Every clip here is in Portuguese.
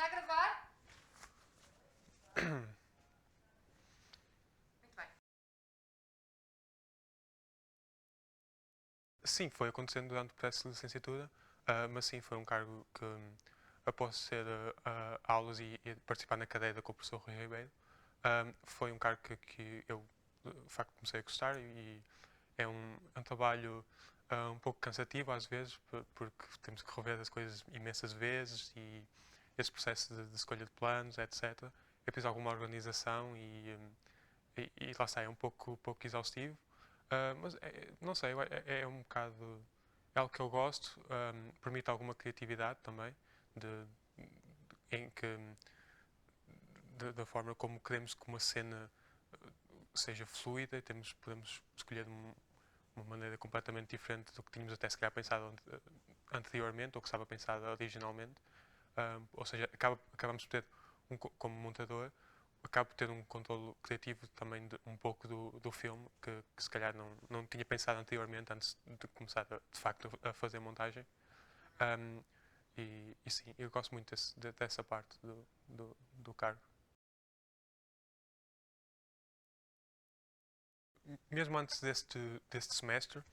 Está a gravar? Muito bem. Sim, foi acontecendo durante o processo de licenciatura, mas sim, foi um cargo que, após ser aulas e participar na cadeira com o professor Rui Ribeiro, foi um cargo que eu, de facto, comecei a gostar e é um trabalho um pouco cansativo às vezes, porque temos que rever as coisas imensas vezes e esse processo de escolha de planos, etc. É preciso alguma organização e lá está, é um pouco exaustivo. Mas não sei, é um bocado. É algo que eu gosto, permite alguma criatividade também, de, em que, da forma como queremos que uma cena seja fluida e podemos escolher uma maneira completamente diferente do que tínhamos até se calhar pensado anteriormente ou que estava pensado originalmente. Ou seja, acabamos por ter, como montador, acabo por ter um controle criativo também um pouco do filme que se calhar não tinha pensado anteriormente antes de começar de facto a fazer montagem. Um, e sim, eu gosto muito dessa parte do cargo. Mesmo antes deste semestre,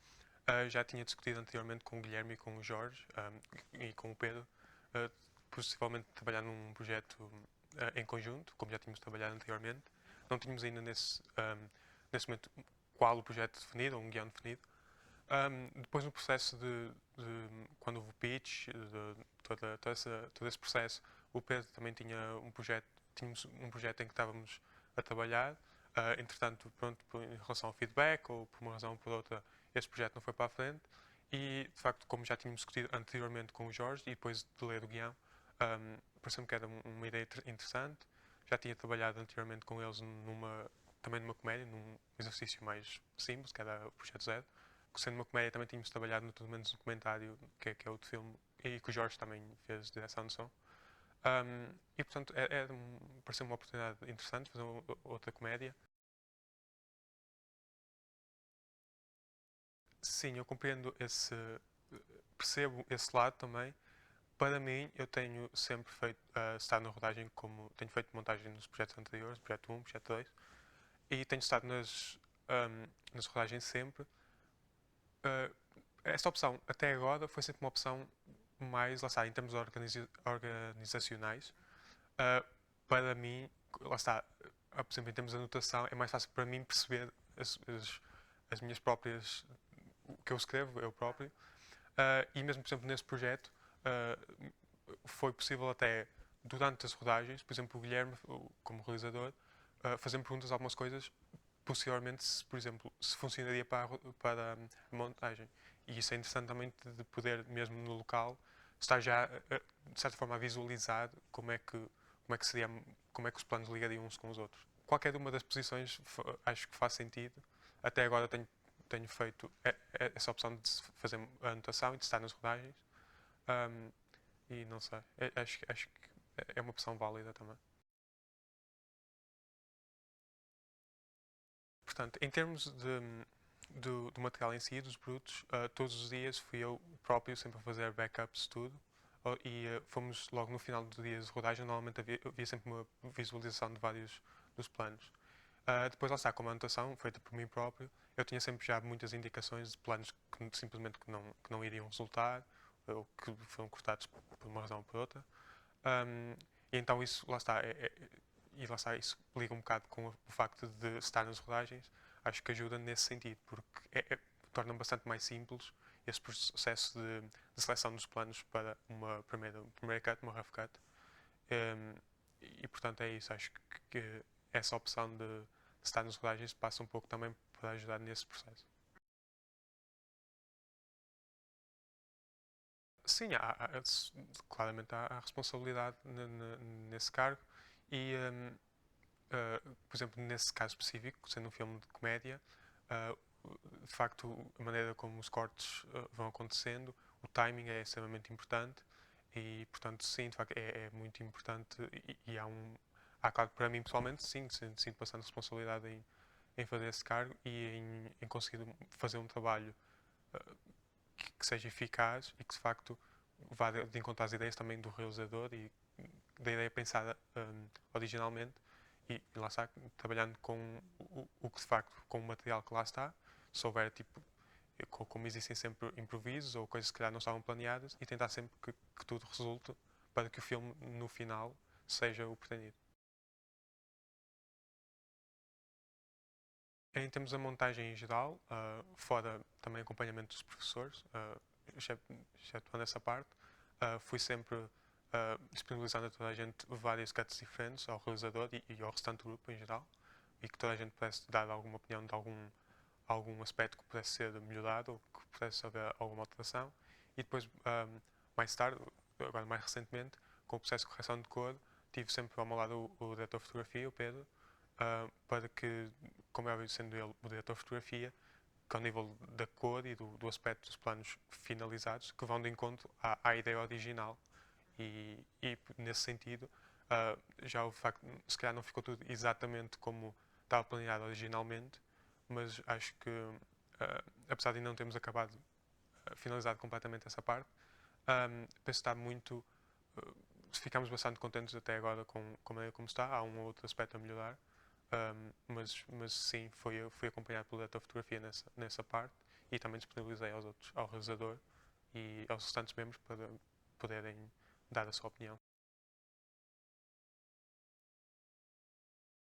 já tinha discutido anteriormente com o Guilherme e com o Jorge e com o Pedro, uh, possivelmente trabalhar num projeto em conjunto, como já tínhamos trabalhado anteriormente. Não tínhamos ainda nesse momento qual o projeto definido, ou um guião definido. Depois no processo quando houve o pitch, todo esse processo, o Pedro também tinha um projeto, tínhamos um projeto em que estávamos a trabalhar. Entretanto, pronto, em relação ao feedback ou por uma razão ou por outra, este projeto não foi para a frente. E de facto, como já tínhamos discutido anteriormente com o Jorge e depois de ler o guião, pareceu-me que era uma ideia interessante. Já tinha trabalhado anteriormente com eles também numa comédia, num exercício mais simples, que era o Projeto Zero. Sendo uma comédia, também tínhamos trabalhado no Tudo Menos Documentário, que é outro filme, e que o Jorge também fez direção de som. E portanto, pareceu uma oportunidade interessante fazer outra comédia. Sim, eu compreendo percebo esse lado também. Para mim, eu tenho sempre feito, estado na rodagem como tenho feito montagem nos projetos anteriores, projeto um, projeto 2, e tenho estado nas rodagens sempre. Uh, Esta opção, até agora, foi sempre uma opção mais, lá está, em termos organizacionais. Uh, para mim, lá está, por exemplo, em termos de anotação, é mais fácil para mim perceber as minhas próprias, o que eu escrevo, eu próprio. E mesmo, por exemplo, nesse projeto, foi possível até, durante as rodagens, por exemplo, o Guilherme, como realizador, fazer-me perguntas a algumas coisas, posteriormente, por exemplo, se funcionaria para a montagem. E isso é interessante também de poder, mesmo no local, estar já, de certa forma, a visualizar como é que seria, como é que os planos ligariam uns com os outros. Qualquer uma das posições acho que faz sentido. Até agora tenho feito essa opção de fazer a anotação e de estar nas rodagens. Um, e não sei, acho que é uma opção válida também. Portanto, em termos do material em si, dos brutos, todos os dias fui eu próprio sempre a fazer backups de tudo. E fomos logo no final dos dias de rodagem, normalmente havia sempre uma visualização de vários dos planos. Depois lá está, com a anotação feita por mim próprio, eu tinha sempre já muitas indicações de planos que simplesmente que não iriam resultar, ou que foram cortados por uma razão ou por outra. Um, e então isso, lá está, e lá está, isso liga um bocado com o facto de estar nas rodagens, acho que ajuda nesse sentido, porque torna bastante mais simples esse processo de seleção dos planos para uma primeira cut, uma rough cut. Um, e portanto é isso, acho que essa opção de estar nas rodagens passa um pouco também para ajudar nesse processo. Sim, claramente há responsabilidade nesse cargo e por exemplo, nesse caso específico, sendo um filme de comédia, uh, de facto, a maneira como os cortes vão acontecendo, o timing é extremamente importante e, portanto, sim, de facto, é muito importante e há, claro, para mim pessoalmente, sim, sinto bastante responsabilidade em fazer esse cargo e em conseguir fazer um trabalho uh, que seja eficaz e que, de facto, vá de encontro às ideias também do realizador e da ideia pensada originalmente e lá está, trabalhando com o que de facto, com o material que lá está, se houver tipo, como existem sempre improvisos ou coisas que se calhar não estavam planeadas e tentar sempre que tudo resulte para que o filme no final seja o pretendido. Em termos da montagem em geral, fora também acompanhamento dos professores, excetuando essa parte, fui sempre disponibilizando a toda a gente vários cuts diferentes ao realizador e ao restante do grupo em geral, e que toda a gente pudesse dar alguma opinião de algum aspecto que pudesse ser melhorado ou que pudesse haver alguma alteração. E depois, mais tarde, agora mais recentemente, com o processo de correção de cor, tive sempre ao meu lado o diretor de fotografia, o Pedro, para que, como é óbvio, sendo ele o diretor de fotografia, que ao nível da cor e do aspecto dos planos finalizados, que vão de encontro à ideia original. E nesse sentido, já o facto, se calhar não ficou tudo exatamente como estava planeado originalmente, mas acho que, apesar de não termos acabado, finalizado completamente essa parte, penso que está muito. Ficámos bastante contentes até agora com a maneira como está. Há um ou outro aspecto a melhorar, mas sim, fui acompanhado pelo diretor de fotografia nessa parte e também disponibilizei aos outros, ao realizador e aos restantes membros para poderem dar a sua opinião.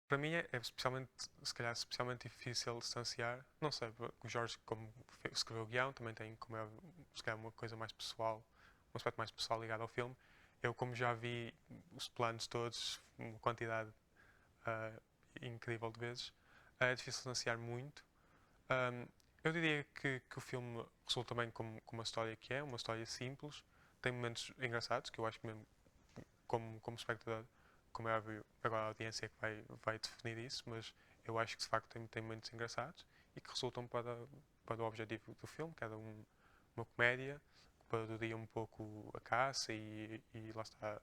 Para mim é especialmente, se calhar, especialmente difícil distanciar. Não sei, o Jorge, como escreveu o guião, também tem, como é, se calhar, uma coisa mais pessoal, um aspecto mais pessoal ligado ao filme. Eu, como já vi os planos todos, uma quantidade uh, incrível de vezes, é difícil distanciar muito. Um, eu diria que o filme resulta bem como uma história que é, uma história simples, tem momentos engraçados, que eu acho que mesmo como espectador, como é óbvio, agora a audiência é que vai definir isso, mas eu acho que de facto tem momentos engraçados e que resultam para o objetivo do filme, que era uma comédia, que parodia um pouco a caça e lá está,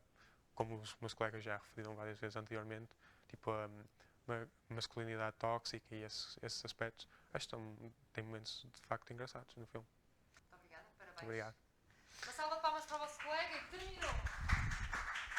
como os meus colegas já referiram várias vezes anteriormente, tipo a masculinidade tóxica e esses aspectos, acho que tem momentos de facto engraçados no filme. Muito obrigada, Muito parabéns. obrigado. Uma salva de palmas para o vosso colega e terminou.